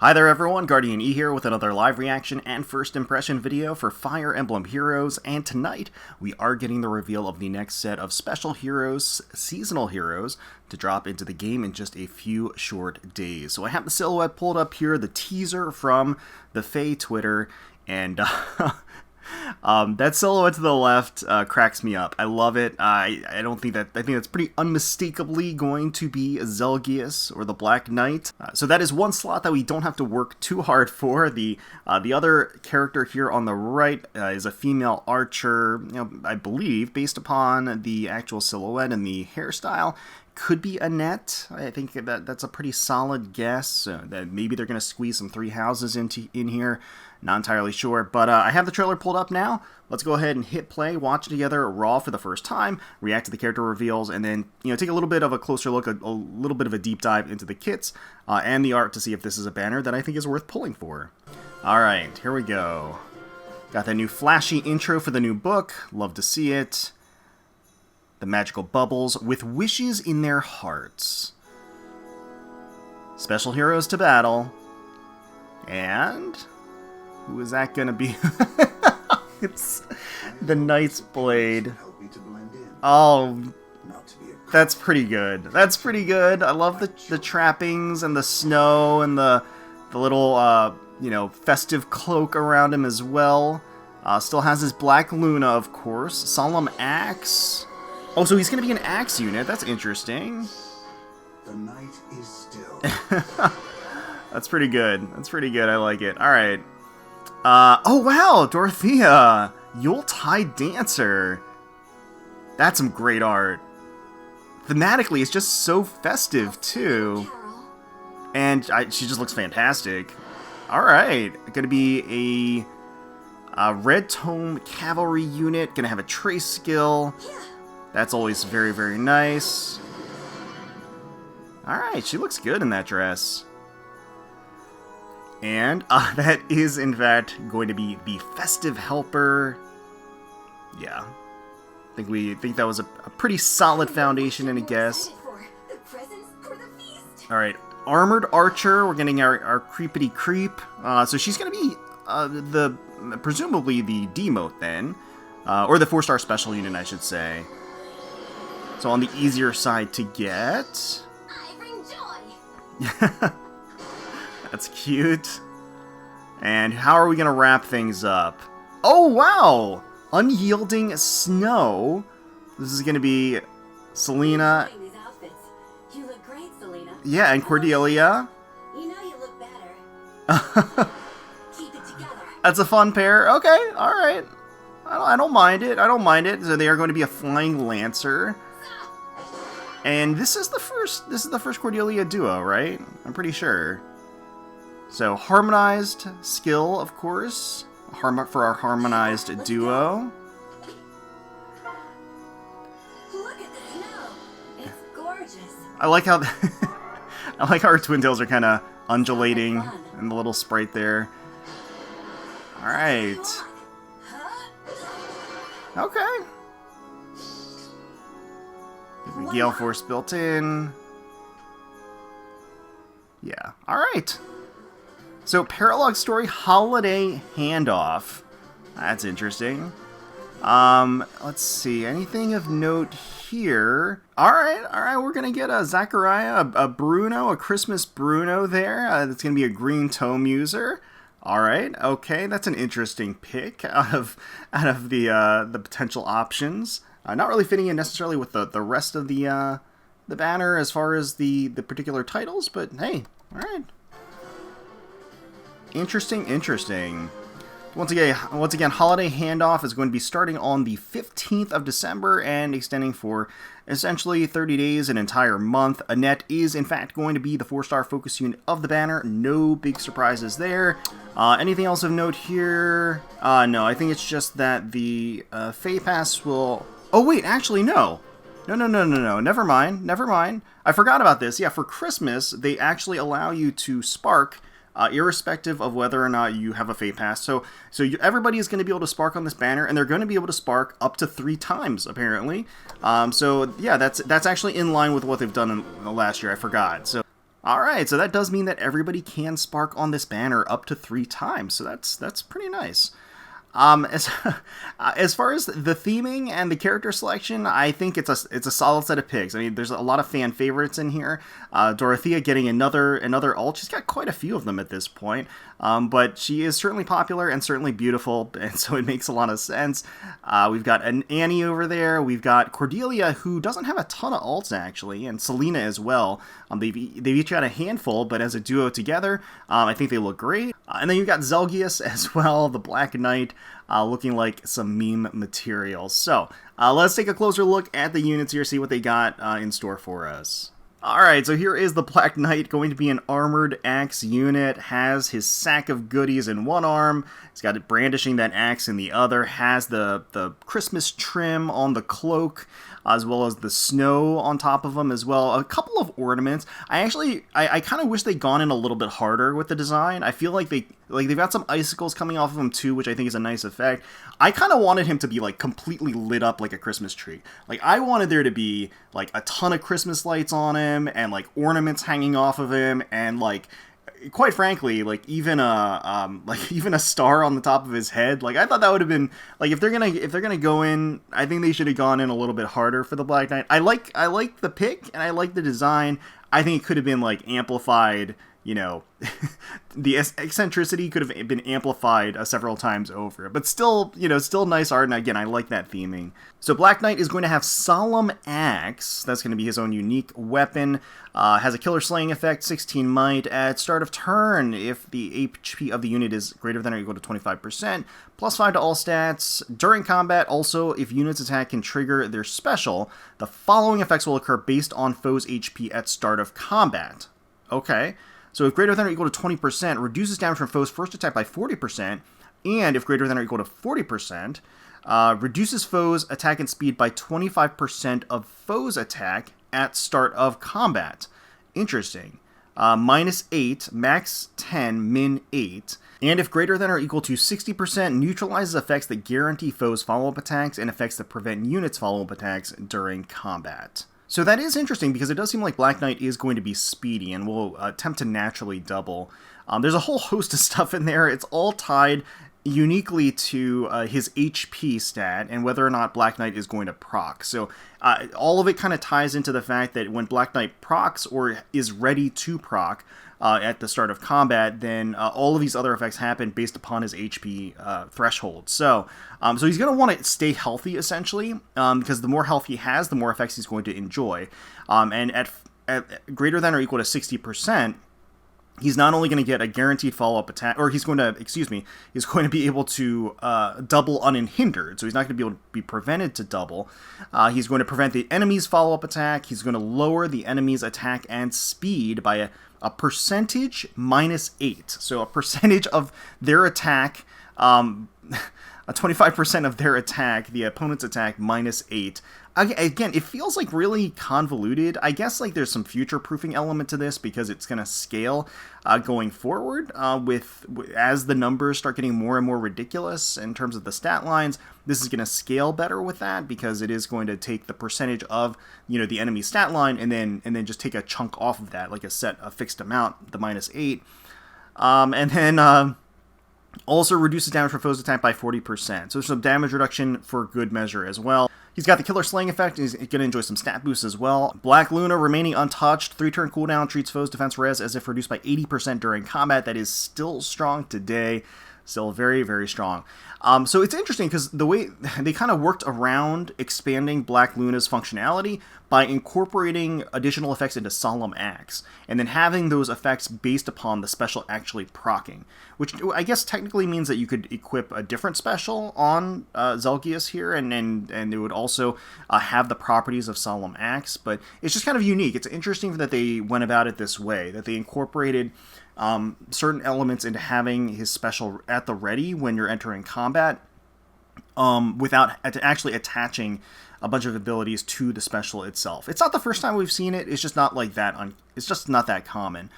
Hi there everyone, GuardianE here with another live reaction and first impression video for Fire Emblem Heroes, and tonight we are getting the reveal of the next set of special heroes, seasonal heroes, to drop into the game in just a few short days. So I have the silhouette pulled up here, the teaser from the FEH Twitter, and that silhouette to the left cracks me up. I love it. I think that's pretty unmistakably going to be Zelgius or the Black Knight. So that is one slot that we don't have to work too hard for. The other character here on the right is a female archer. I believe, based upon the actual silhouette and the hairstyle, could be Annette. I think that's a pretty solid guess. That maybe they're going to squeeze some three houses in here. Not entirely sure, but I have the trailer pulled up now. Let's go ahead and hit play, watch it together raw for the first time, react to the character reveals, and then take a little bit of a closer look, a little bit of a deep dive into the kits and the art to see if this is a banner that I think is worth pulling for. All right, here we go. Got that new flashy intro for the new book. Love to see it. The magical bubbles with wishes in their hearts. Special heroes to battle. And who is that gonna be? It's the Knight's Blade. Oh, that's pretty good. That's pretty good. I love the trappings and the snow and the little festive cloak around him as well. Still has his Black Luna, of course. Solemn Axe. Oh, so he's gonna be an axe unit. That's interesting. The night is still. That's pretty good. That's pretty good. I like it. All right. Oh wow, Dorothea, Yuletide Dancer. That's some great art. Thematically, it's just so festive too, and she just looks fantastic. All right, gonna be a Red Tome Cavalry unit. Gonna have a trace skill. That's always very, very nice. All right, she looks good in that dress. And that is, in fact, going to be the Festive Helper. Yeah. I think that was a pretty solid foundation and a guess. Alright, Armored Archer. We're getting our Creepity Creep. So she's going to be presumably the demote then. Or the 4-star special unit, I should say. So on the easier side to get. I bring joy. That's cute. And how are we going to wrap things up? Oh, wow! Unyielding Snow. This is going to be Selena. These outfits. You look great, Selena. Yeah, and Cordelia. You know you look better. Keep it together. That's a fun pair. Okay, alright. I don't mind it. I don't mind it. So they are going to be a Flying Lancer. And this is the first Cordelia duo, right? I'm pretty sure. So harmonized skill, of course, for our harmonized duo. Look at the snow. It's gorgeous. I like how our twin tails are kind of undulating in the little sprite there. All right. Okay. Gale Force built in. Yeah. All right. So, Paralog Story Holiday Handoff. That's interesting. Let's see. Anything of note here? All right. We're gonna get a Zachariah, a Bruno, a Christmas Bruno there. That's gonna be a green tome user. All right. Okay, that's an interesting pick out of the potential options. Not really fitting in necessarily with the rest of the banner as far as the particular titles, but hey, all right. Interesting. Once again, Holiday Handoff is going to be starting on the 15th of December and extending for essentially 30 days, an entire month. Annette is, in fact, going to be the 4-star focus unit of the banner. No big surprises there. Anything else of note here? No, I think it's just that the FEH Pass will... Oh, wait, actually, no. No. Never mind. I forgot about this. Yeah, for Christmas, they actually allow you to spark... irrespective of whether or not you have a FEH Pass. So everybody is going to be able to spark on this banner, and they're going to be able to spark up to 3 times, apparently. So, yeah, that's actually in line with what they've done in the last year. I forgot. So, All right, so that does mean that everybody can spark on this banner up to 3 times, so that's pretty nice. As far as the theming and the character selection, I think it's a solid set of picks. I mean, there's a lot of fan favorites in here. Dorothea getting another ult. She's got quite a few of them at this point. But she is certainly popular and certainly beautiful, and so it makes a lot of sense. We've got an Annie over there. We've got Cordelia, who doesn't have a ton of ults, actually, and Selena as well. They've each got a handful, but as a duo together, I think they look great. And then you've got Zelgius as well, the Black Knight, looking like some meme material. So let's take a closer look at the units here, see what they got in store for us. Alright, so here is the Black Knight, going to be an armored axe unit, has his sack of goodies in one arm, he's got it brandishing that axe in the other, has the Christmas trim on the cloak, as well as the snow on top of them as well, a couple of ornaments. I kind of wish they'd gone in a little bit harder with the design. I feel like they've got some icicles coming off of him too, which I think is a nice effect. I kind of wanted him to be like completely lit up like a Christmas tree. Like I wanted there to be like a ton of Christmas lights on him and like ornaments hanging off of him and like, quite frankly, like even a star on the top of his head. Like I thought that would have been like if they're gonna go in, I think they should have gone in a little bit harder for the Black Knight. I like the pick and I like the design. I think it could have been like amplified. You know, the eccentricity could have been amplified several times over, but still, still nice art. And again, I like that theming. So Black Knight is going to have Solemn Axe. That's going to be his own unique weapon. Has a killer slaying effect, 16 might. At start of turn, if the HP of the unit is greater than or equal to 25%, plus 5 to all stats. During combat, also, if units attack can trigger their special, the following effects will occur based on foe's HP at start of combat. Okay. So if greater than or equal to 20%, reduces damage from foe's first attack by 40%, and if greater than or equal to 40%, reduces foe's attack and speed by 25% of foe's attack at start of combat. Interesting. -8, max 10, min 8. And if greater than or equal to 60%, neutralizes effects that guarantee foe's follow-up attacks and effects that prevent units' follow-up attacks during combat. So that is interesting because it does seem like Black Knight is going to be speedy and will attempt to naturally double. There's a whole host of stuff in there. It's all tied uniquely to his HP stat and whether or not Black Knight is going to proc. So all of it kind of ties into the fact that when Black Knight procs or is ready to proc at the start of combat, then all of these other effects happen based upon his HP threshold. So he's going to want to stay healthy, essentially, because the more health he has, the more effects he's going to enjoy. And at greater than or equal to 60%, he's not only going to get a guaranteed follow-up attack, or he's going to be able to double unhindered, so he's not going to be able to be prevented to double. He's going to prevent the enemy's follow-up attack. He's going to lower the enemy's attack and speed by a percentage -8. So a percentage of their attack, a 25% of their attack, the opponent's attack, -8. Again, it feels like really convoluted. I guess like there's some future-proofing element to this because it's going to scale going forward as the numbers start getting more and more ridiculous in terms of the stat lines. This is going to scale better with that because it is going to take the percentage of the enemy stat line and then just take a chunk off of that, like a fixed amount, the -8, and then. Also reduces damage from foe's attack by 40%. So there's some damage reduction for good measure as well. He's got the killer slaying effect. He's going to enjoy some stat boosts as well. Black Luna remaining untouched. 3-turn cooldown treats foe's defense res as if reduced by 80% during combat. That is still strong today. Still very, very strong. So it's interesting because the way they kind of worked around expanding Black Luna's functionality by incorporating additional effects into Solemn Axe, and then having those effects based upon the special actually proccing, which I guess technically means that you could equip a different special on Zelgius here, and it would also have the properties of Solemn Axe, but it's just kind of unique. It's interesting that they went about it this way, that they incorporated certain elements into having his special at the ready when you're entering combat, without actually attaching a bunch of abilities to the special itself. It's not the first time we've seen it. It's just not like that. It's just not that common.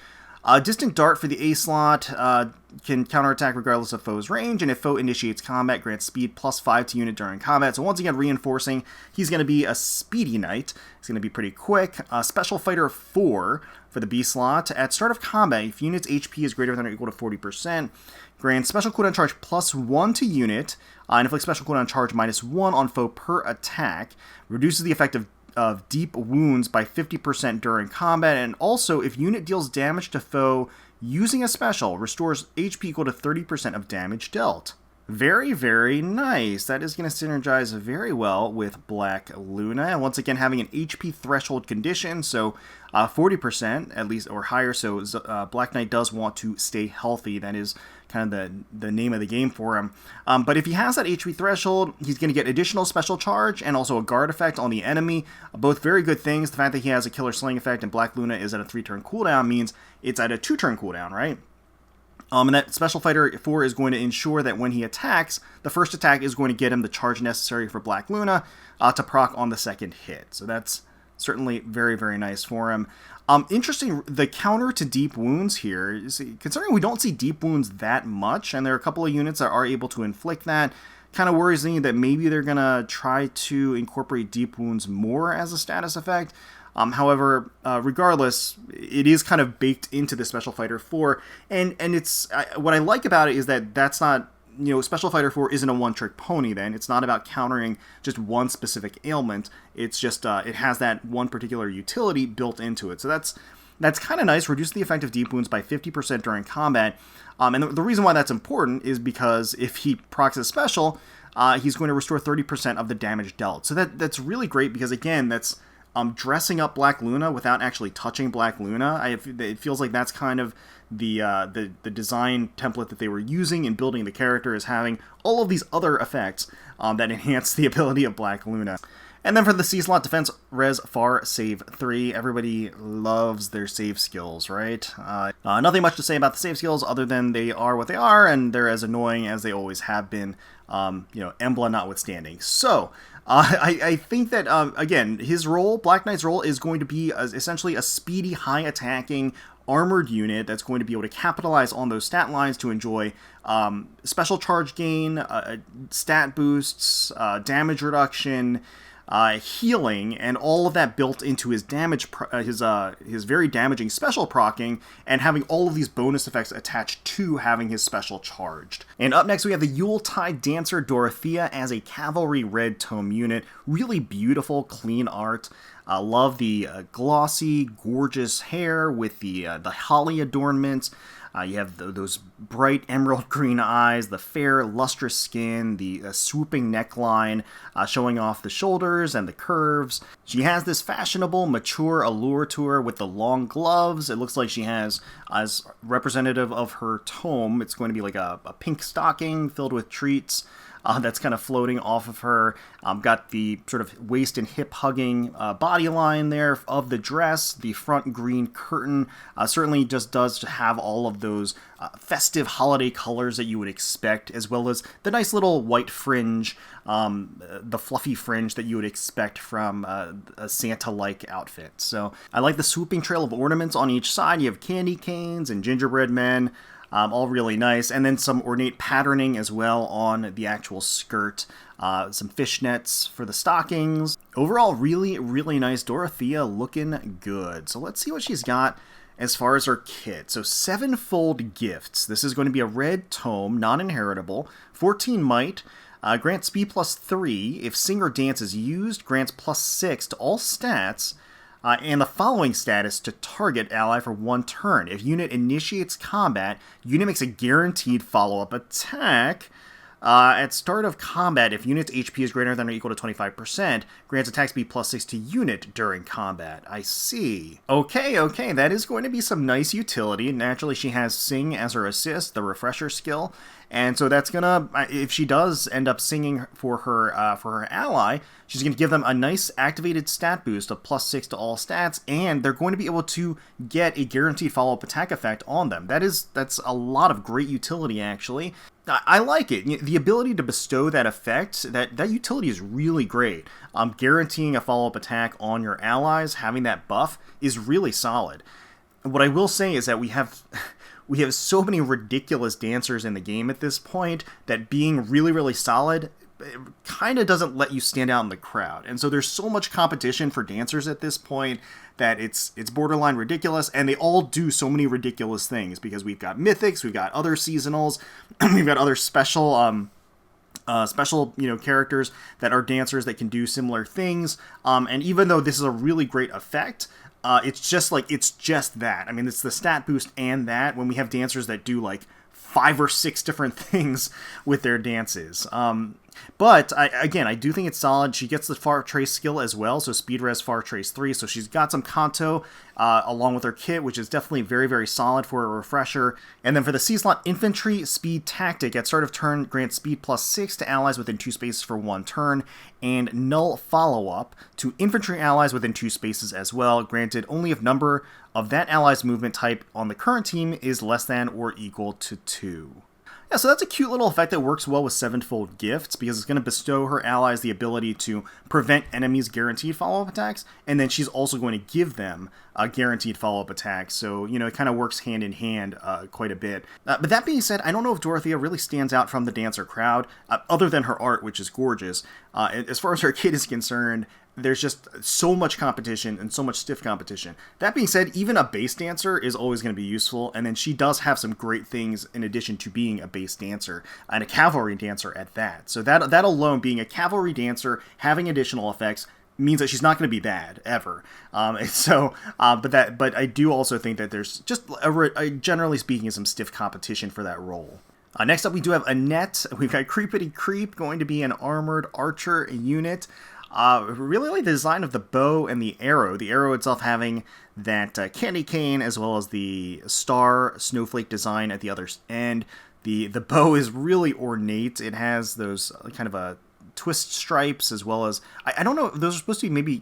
Distant Dart for the A slot can counterattack regardless of foe's range, and if foe initiates combat, grants speed +5 to unit during combat. So once again, reinforcing, he's going to be a speedy knight. He's going to be pretty quick. Special Fighter 4 for the B slot. At start of combat, if unit's HP is greater than or equal to 40%, grants special cooldown charge +1 to unit, and inflicts special cooldown charge -1 on foe per attack. Reduces the effect of deep wounds by 50% during combat, and also if unit deals damage to foe using a special, restores HP equal to 30% of damage dealt. Very, very nice. That is going to synergize very well with Black Luna, and once again having an HP threshold condition, so 40% at least or higher, so Black Knight does want to stay healthy. That is kind of the name of the game for him. But if he has that HP threshold, he's going to get additional special charge and also a guard effect on the enemy. Both very good things. The fact that he has a killer slaying effect and Black Luna is at a 3-turn cooldown means it's at a 2-turn cooldown, right? And that Special Fighter 4 is going to ensure that when he attacks, the first attack is going to get him the charge necessary for Black Luna to proc on the second hit. So that's certainly very, very nice for him. Interesting, the counter to deep wounds here, considering we don't see deep wounds that much, and there are a couple of units that are able to inflict that, kind of worries me that maybe they're going to try to incorporate deep wounds more as a status effect. However, regardless, it is kind of baked into the Special Fighter 4, and it's what I like about it is that that's not, Special Fighter 4 isn't a one-trick pony then. It's not about countering just one specific ailment. It's just, it has that one particular utility built into it. So that's kind of nice. Reduce the effect of deep wounds by 50% during combat. And the reason why that's important is because if he procs a special, he's going to restore 30% of the damage dealt. So that's really great because, again, that's dressing up Black Luna without actually touching Black Luna. It feels like that's kind of the design template that they were using in building the character, is having all of these other effects that enhance the ability of Black Luna. And then for the C-slot, Defense Res Far Save 3, everybody loves their save skills, right? Nothing much to say about the save skills other than they are what they are, and they're as annoying as they always have been, Emblem notwithstanding. So, I think that, again, his role, Black Knight's role, is going to be essentially a speedy, high-attacking, armored unit that's going to be able to capitalize on those stat lines to enjoy special charge gain, stat boosts, damage reduction, healing, and all of that built into his damage, his very damaging special proccing, and having all of these bonus effects attached to having his special charged. And up next we have the Yuletide Dancer Dorothea as a Cavalry Red Tome unit. Really beautiful, clean art. Love the glossy, gorgeous hair with the holly adornments. You have those bright emerald green eyes, the fair, lustrous skin, the swooping neckline, showing off the shoulders and the curves. She has this fashionable, mature allure to her with the long gloves. It looks like she has, as representative of her tome, it's going to be like a pink stocking filled with treats. That's kind of floating off of her. Got the sort of waist and hip hugging body line there of the dress. The front green curtain certainly just does have all of those festive holiday colors that you would expect, as well as the nice little white fringe, the fluffy fringe that you would expect from a Santa-like outfit. So I like the swooping trail of ornaments on each side. You have candy canes and gingerbread men. All really nice, and then some ornate patterning as well on the actual skirt, some fishnets for the stockings. Overall, really, really nice. Dorothea looking good. So let's see what she's got as far as her kit. So 7-fold gifts. This is going to be a red tome, non-inheritable, 14 might, grants speed +3. If sing or dance is used, grants +6 to all stats, and the following status to target ally for 1 turn. If unit initiates combat, unit makes a guaranteed follow-up attack. At start of combat, if unit's HP is greater than or equal to 25%, grants attack speed +6 to unit during combat. I see. Okay, that is going to be some nice utility. Naturally, she has Sing as her assist, the refresher skill, and so that's gonna, if she does end up singing for her ally, she's gonna give them a nice activated stat boost of +6 to all stats, and they're going to be able to get a guaranteed follow-up attack effect on them. That's a lot of great utility, actually. I like it. The ability to bestow that effect, that utility is really great. Guaranteeing a follow-up attack on your allies, having that buff, is really solid. What I will say is that we have so many ridiculous dancers in the game at this point that being really, really solid kind of doesn't let you stand out in the crowd. And so there's so much competition for dancers at this point that it's borderline ridiculous, and they all do so many ridiculous things because we've got mythics, we've got other seasonals, we've got other special characters that are dancers that can do similar things. And even though this is a really great effect, it's just that. I mean, it's the stat boost and that when we have dancers that do like 5 or 6 different things with their dances. But I do think it's solid. She gets the Far Trace skill as well, so Speed Res Far Trace 3, so she's got some Kanto along with her kit, which is definitely very, very solid for a refresher. And then for the C-slot Infantry Speed Tactic, at start of turn, grant speed +6 to allies within 2 spaces for 1 turn, and Null Follow-Up to infantry allies within 2 spaces as well, granted only if number of that ally's movement type on the current team is less than or equal to 2. Yeah, so that's a cute little effect that works well with Sevenfold Gifts, because it's going to bestow her allies the ability to prevent enemies' guaranteed follow-up attacks, and then she's also going to give them a guaranteed follow-up attack, so, it kind of works hand in hand quite a bit. But that being said, I don't know if Dorothea really stands out from the dancer crowd, other than her art, which is gorgeous. As far as her kit is concerned, there's just so much competition and so much stiff competition. That being said, even a base dancer is always going to be useful, and then she does have some great things in addition to being a base dancer, and a cavalry dancer at that. So that alone, being a cavalry dancer, having additional effects, means that she's not going to be bad, ever. But I do also think that there's just, generally speaking, some stiff competition for that role. Next up, we do have Annette. We've got Creepity Creep, going to be an armored archer unit. Really like the design of the bow and the arrow. The arrow itself having that candy cane as well as the star snowflake design at the other end. The bow is really ornate. It has those kind of twist stripes as well as I don't know. Those are supposed to be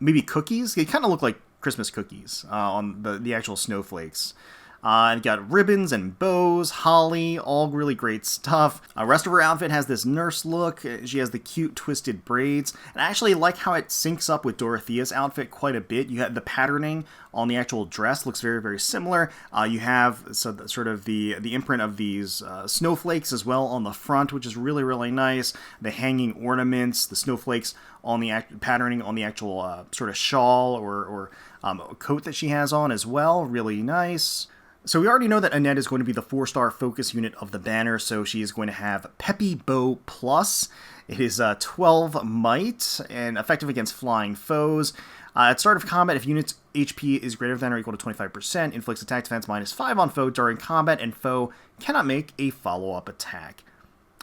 maybe cookies. They kind of look like Christmas cookies on the actual snowflakes. Got ribbons and bows, holly, all really great stuff. Rest of her outfit has this nurse look. She has the cute twisted braids. And I actually like how it syncs up with Dorothea's outfit quite a bit. You have the patterning on the actual dress looks very, very similar. You have sort of the imprint of these snowflakes as well on the front, which is really, really nice. The hanging ornaments, the snowflakes on the patterning on the actual sort of shawl or coat that she has on as well. Really nice. So we already know that Annette is going to be the 4-star focus unit of the banner, so she is going to have Peppy Bow Plus. It is 12 might and effective against flying foes. At start of combat, if unit's HP is greater than or equal to 25%, inflicts attack defense -5 on foe during combat, and foe cannot make a follow-up attack.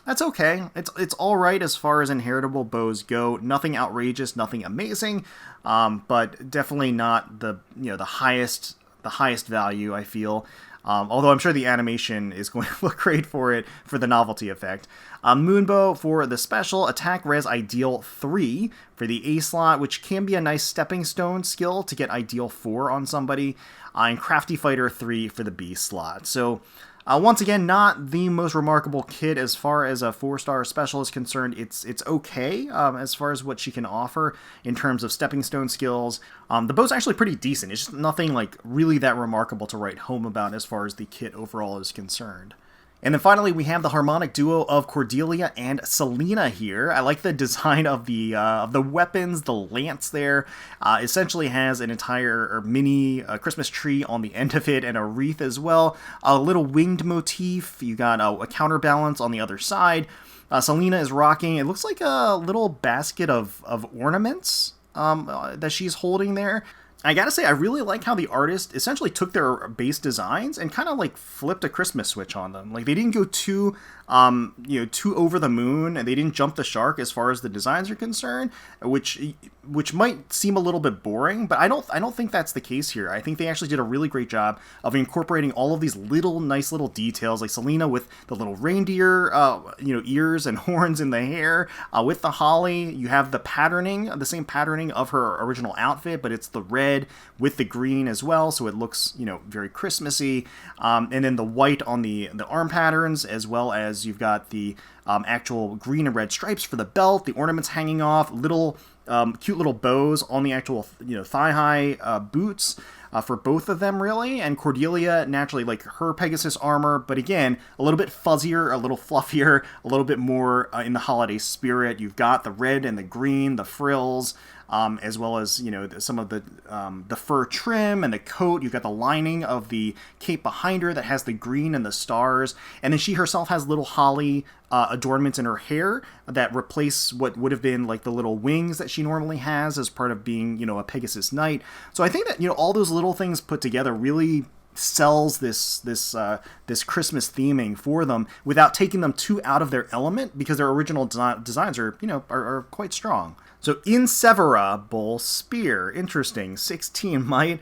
That's okay. It's all right as far as inheritable bows go. Nothing outrageous, nothing amazing, but definitely not the highest value, I feel. Although I'm sure the animation is going to look great for the novelty effect. Moonbow for the special, attack res ideal 3 for the A slot, which can be a nice stepping stone skill to get ideal 4 on somebody, and Crafty Fighter 3 for the B slot. So once again, not the most remarkable kit as far as a 4-star special is concerned. It's okay as far as what she can offer in terms of stepping stone skills. The bow's actually pretty decent. It's just nothing like really that remarkable to write home about as far as the kit overall is concerned. And then finally, we have the harmonic duo of Cordelia and Selena here. I like the design of the weapons. The lance there essentially has an entire mini Christmas tree on the end of it and a wreath as well. A little winged motif. You got a counterbalance on the other side. Selena is rocking, it looks like a little basket of ornaments that she's holding there. I gotta say, I really like how the artist essentially took their base designs and kind of like flipped a Christmas switch on them. Like they didn't go too over the moon, and they didn't jump the shark as far as the designs are concerned, which might seem a little bit boring, but I don't think that's the case here. I think they actually did a really great job of incorporating all of these nice little details, like Selena with the little reindeer, ears and horns in the hair, with the holly. You have the patterning, the same patterning of her original outfit, but it's the red with the green as well, so it looks, very Christmassy. And then the white on the arm patterns, as well as you've got the actual green and red stripes for the belt, the ornaments hanging off, cute little bows on the actual thigh-high boots. for both of them, really. And Cordelia, naturally, like her Pegasus armor, but again, a little bit fuzzier, a little fluffier, a little bit more in the holiday spirit. You've got the red and the green, the frills, as well as, you know, some of the fur trim and the coat. You've got the lining of the cape behind her that has the green and the stars. And then she herself has little holly adornments in her hair that replace what would have been like the little wings that she normally has as part of being, you know, a Pegasus Knight. So I think that, you know, all those little things put together really sells this Christmas theming for them without taking them too out of their element, because their original designs are, you know, are quite strong. So Inseverable Spear, interesting, 16 might,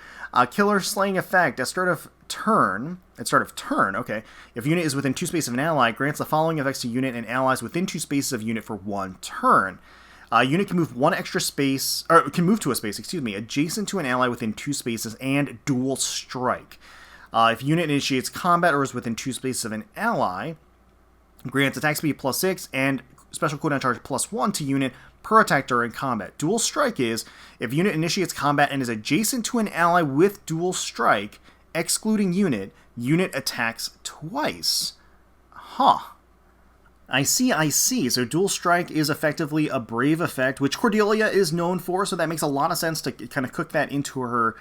killer slaying effect at start of turn, okay. If unit is within 2 spaces of an ally, grants the following effects to unit and allies within 2 spaces of unit for 1 turn. Unit can move one extra space, or can move to a space, adjacent to an ally within 2 spaces and dual strike. If unit initiates combat or is within 2 spaces of an ally, grants attack speed +6 and special cooldown charge +1 to unit per attack during combat. Dual strike is if unit initiates combat and is adjacent to an ally with dual strike, excluding unit attacks twice. Huh. I see. So dual strike is effectively a brave effect, which Cordelia is known for, so that makes a lot of sense to kind of cook that into her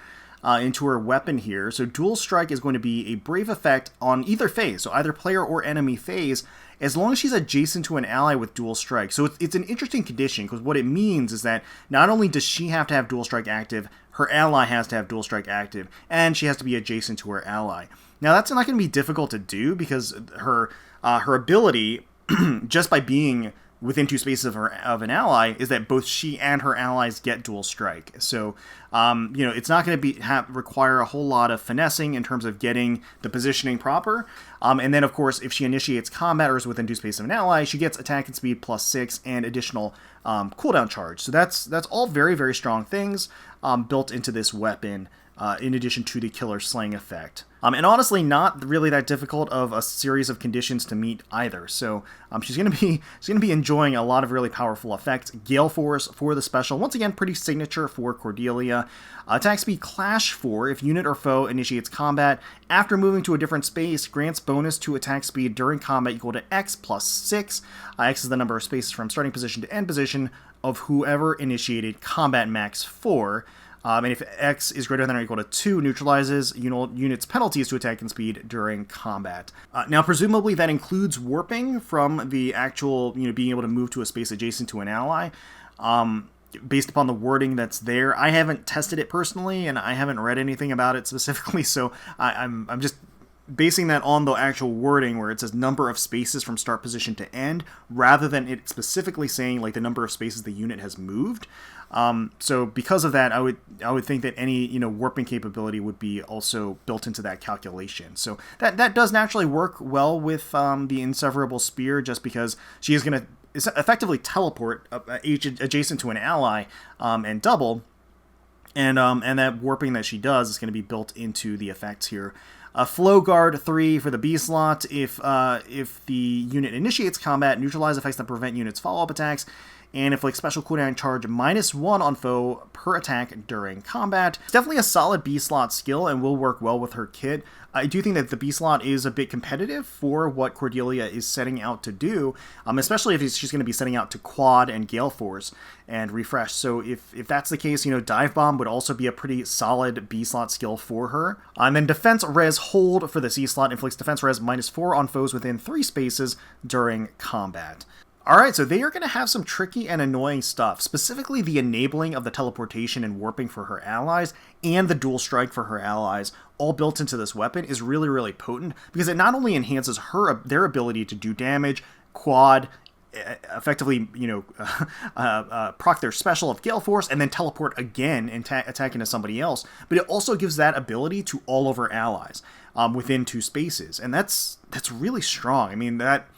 weapon here. So dual strike is going to be a brave effect on either phase, so either player or enemy phase, as long as she's adjacent to an ally with dual strike. So it's an interesting condition, because what it means is that not only does she have to have dual strike active, her ally has to have dual strike active, and she has to be adjacent to her ally. Now that's not going to be difficult to do, because her ability, just by being within 2 spaces of an ally, is that both she and her allies get dual strike. So, you know, it's not going to require a whole lot of finessing in terms of getting the positioning proper. And then, of course, if she initiates combat or is within 2 spaces of an ally, she gets attack and speed +6 and additional cooldown charge. So that's all very, very strong things built into this weapon, in addition to the killer slaying effect. And honestly, not really that difficult of a series of conditions to meet either. So she's gonna be enjoying a lot of really powerful effects. Gale Force for the special, once again pretty signature for Cordelia. Attack speed Clash 4 if unit or foe initiates combat after moving to a different space, grants bonus to attack speed during combat equal to X +6. X is the number of spaces from starting position to end position of whoever initiated combat max 4. And if X is greater than or equal to 2, neutralizes unit's penalties to attack and speed during combat. Now, presumably that includes warping from the actual, being able to move to a space adjacent to an ally. Based upon the wording that's there, I haven't tested it personally, and I haven't read anything about it specifically, so I'm just basing that on the actual wording where it says number of spaces from start position to end, rather than it specifically saying like the number of spaces the unit has moved. So because of that, I would think that any warping capability would be also built into that calculation. So that does naturally work well with the Inseverable Spear, just because she is going to effectively teleport adjacent to an ally and double, and that warping that she does is going to be built into the effects here. Flow Guard 3 for the B slot. If the unit initiates combat, neutralize effects that prevent units' follow-up attacks, and inflict special cooldown charge -1 on foe per attack during combat. It's definitely a solid B slot skill and will work well with her kit. I do think that the B slot is a bit competitive for what Cordelia is setting out to do, especially if she's going to be setting out to quad and Gale Force and refresh. So if that's the case, Dive Bomb would also be a pretty solid B slot skill for her. And then Defense Res Hold for the C slot inflicts Defense Res -4 on foes within 3 spaces during combat. Alright, so they are going to have some tricky and annoying stuff, specifically the enabling of the teleportation and warping for her allies, and the dual strike for her allies, all built into this weapon is really, really potent, because it not only enhances their ability to do damage, quad, effectively, proc their special of Gale Force, and then teleport again and attack into somebody else, but it also gives that ability to all of her allies within 2 spaces, and that's really strong. I mean, that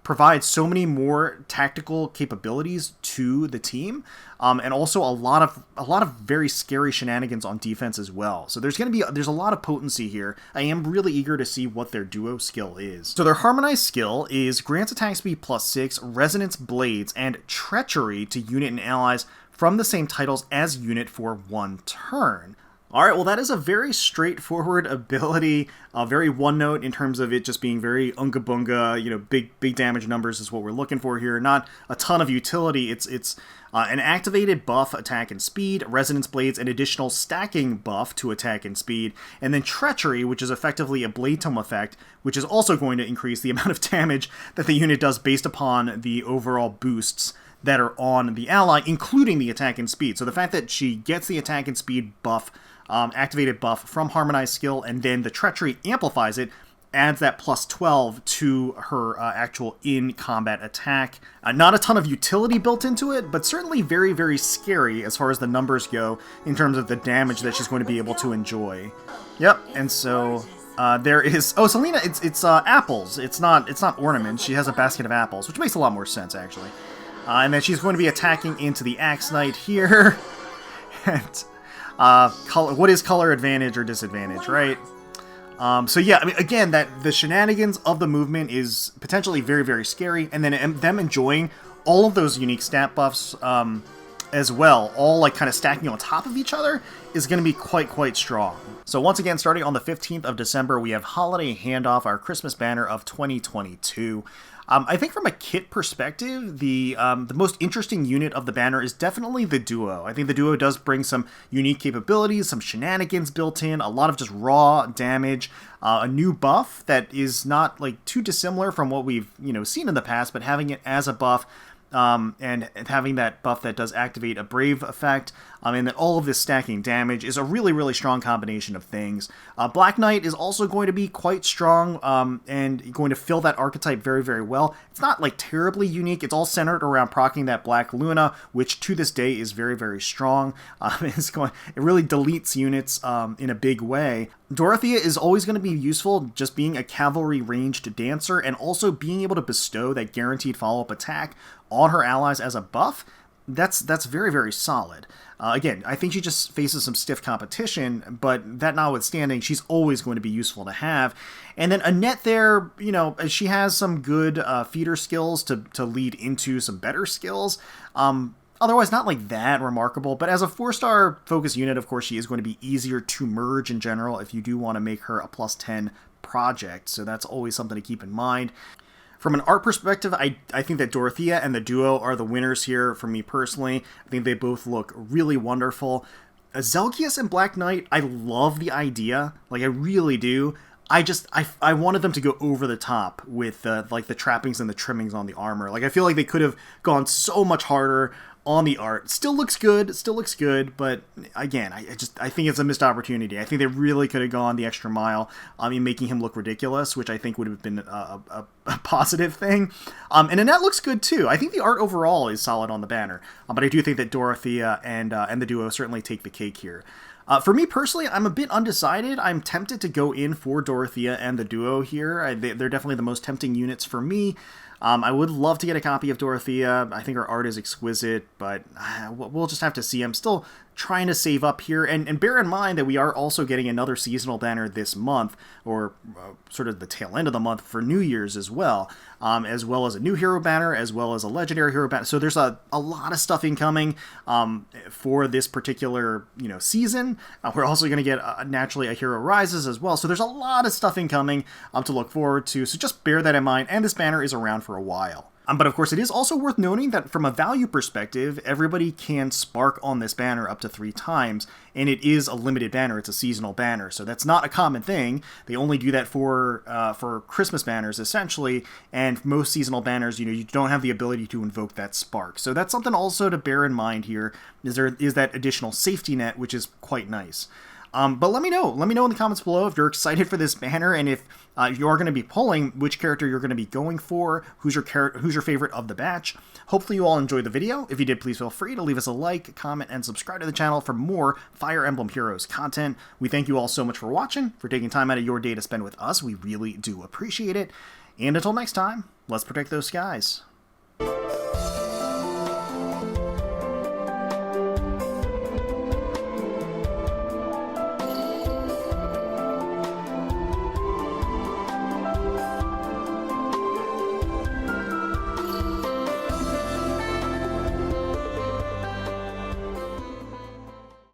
provides so many more tactical capabilities to the team, and also a lot of very scary shenanigans on defense as well. So there's a lot of potency here. I am really eager to see what their duo skill is. So their harmonized skill is grants attack speed +6, resonance blades, and treachery to unit and allies from the same titles as unit for 1 turn. All right, well, that is a very straightforward ability, very one-note in terms of it just being very unga-bunga, big damage numbers is what we're looking for here. Not a ton of utility. It's an activated buff, attack and speed, Resonance Blades, an additional stacking buff to attack and speed, and then Treachery, which is effectively a Blade Tome effect, which is also going to increase the amount of damage that the unit does based upon the overall boosts that are on the ally, including the attack and speed. So the fact that she gets the attack and speed buff, activated buff from Harmonized skill, and then the Treachery amplifies it, adds that plus 12 to her actual in-combat attack. Not a ton of utility built into it, but certainly very, very scary as far as the numbers go in terms of the damage that she's going to be able to enjoy. Yep, and so there is... Oh, Selena, it's apples. It's not ornaments. She has a basket of apples, which makes a lot more sense, actually. And then she's going to be attacking into the Axe Knight here. And what is color advantage or disadvantage, right? So yeah, I mean, again, that the shenanigans of the movement is potentially very, very scary, and then them enjoying all of those unique stat buffs as well, all like kind of stacking on top of each other, is going to be quite strong. So once again, starting on the 15th of December, we have Holiday Handoff, our Christmas banner of 2022. I think from a kit perspective, the most interesting unit of the banner is definitely the Duo. I think the Duo does bring some unique capabilities, some shenanigans built in, a lot of just raw damage, a new buff that is not like too dissimilar from what we've seen in the past, but having it as a buff. And having that buff that does activate a Brave effect, and then all of this stacking damage is a really, really strong combination of things. Black Knight is also going to be quite strong, and going to fill that archetype very, very well. It's not like terribly unique. It's all centered around proccing that Black Luna, which to this day is very, very strong. It really deletes units in a big way. Dorothea is always going to be useful just being a cavalry ranged dancer and also being able to bestow that guaranteed follow-up attack on her allies as a buff. That's very, very solid. Again, I think she just faces some stiff competition, but that notwithstanding, she's always going to be useful to have. And then Annette there, she has some good feeder skills to lead into some better skills. Otherwise, not like that remarkable, but as a 4-star focus unit, of course, she is going to be easier to merge in general if you do want to make her a plus 10 project, so that's always something to keep in mind. From an art perspective, I think that Dorothea and the Duo are the winners here for me personally. I think they both look really wonderful. Zelgius and Black Knight, I love the idea, like I really do. I wanted them to go over the top with like the trappings and the trimmings on the armor. Like I feel like they could have gone so much harder on the art. Still looks good, but again, I think it's a missed opportunity. I think they really could have gone the extra mile in making him look ridiculous, which I think would have been a positive thing. And Annette looks good too. I think the art overall is solid on the banner, but I do think that Dorothea and the Duo certainly take the cake here. For me personally, I'm a bit undecided. I'm tempted to go in for Dorothea and the Duo here. They're definitely the most tempting units for me. I would love to get a copy of Dorothea. I think her art is exquisite, but we'll just have to see. I'm still trying to save up here, and bear in mind that we are also getting another seasonal banner this month, or sort of the tail end of the month for New Year's as well as a new hero banner, as well as a legendary hero banner. So there's a lot of stuff incoming for this particular season. We're also going to get naturally a Hero Rises as well. So there's a lot of stuff incoming to look forward to. So just bear that in mind, and this banner is around for a while. But of course, it is also worth noting that from a value perspective, everybody can spark on this banner up to 3 times, and it is a limited banner. It's a seasonal banner, so that's not a common thing. They only do that for Christmas banners, essentially, and most seasonal banners, you don't have the ability to invoke that spark. So that's something also to bear in mind here, is that additional safety net, which is quite nice. But let me know in the comments below if you're excited for this banner, and if you are going to be pulling, which character you're going to be going for, who's your favorite of the batch. Hopefully you all enjoyed the video. If you did, please feel free to leave us a like, comment, and subscribe to the channel for more Fire Emblem Heroes content. We thank you all so much for watching, for taking time out of your day to spend with us. We really do appreciate it. And until next time, let's protect those skies.